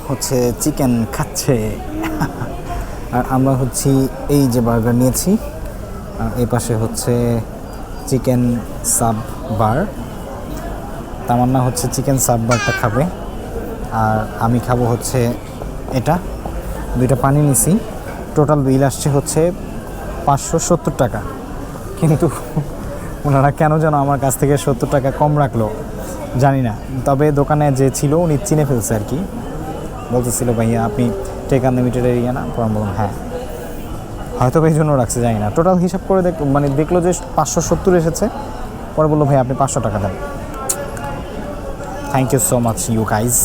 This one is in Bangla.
হচ্ছে চিকেন খাচ্ছে আর আমরা হচ্ছি এই যে বার্গার নিয়েছি, আর এই পাশে হচ্ছে চিকেন সাব বার। তামান্না হচ্ছে চিকেন সাব বারটা খাবে, আর আমি খাবো হচ্ছে এটা। দুইটা পানি নিছি, টোটাল বিল আসছে হচ্ছে 570 টাকা। কিন্তু ওনারা কেন যেন আমার কাছ থেকে 70 টাকা কম রাখলো জানি না। তবে দোকানে যে ছিল উনি চিনে ফেলছে আর কি, বলতেছিল ভাইয়া আপনি টেক আনলিমিটেড এরিয়া না? পর বললাম হ্যাঁ, হয়তো এই জন্য রাখছে জানি না। টোটাল হিসাব করে দেখলো যে 570 এসেছে। পরে বললো ভাই আপনি 500 টাকা দেন। Thank you so much you guys.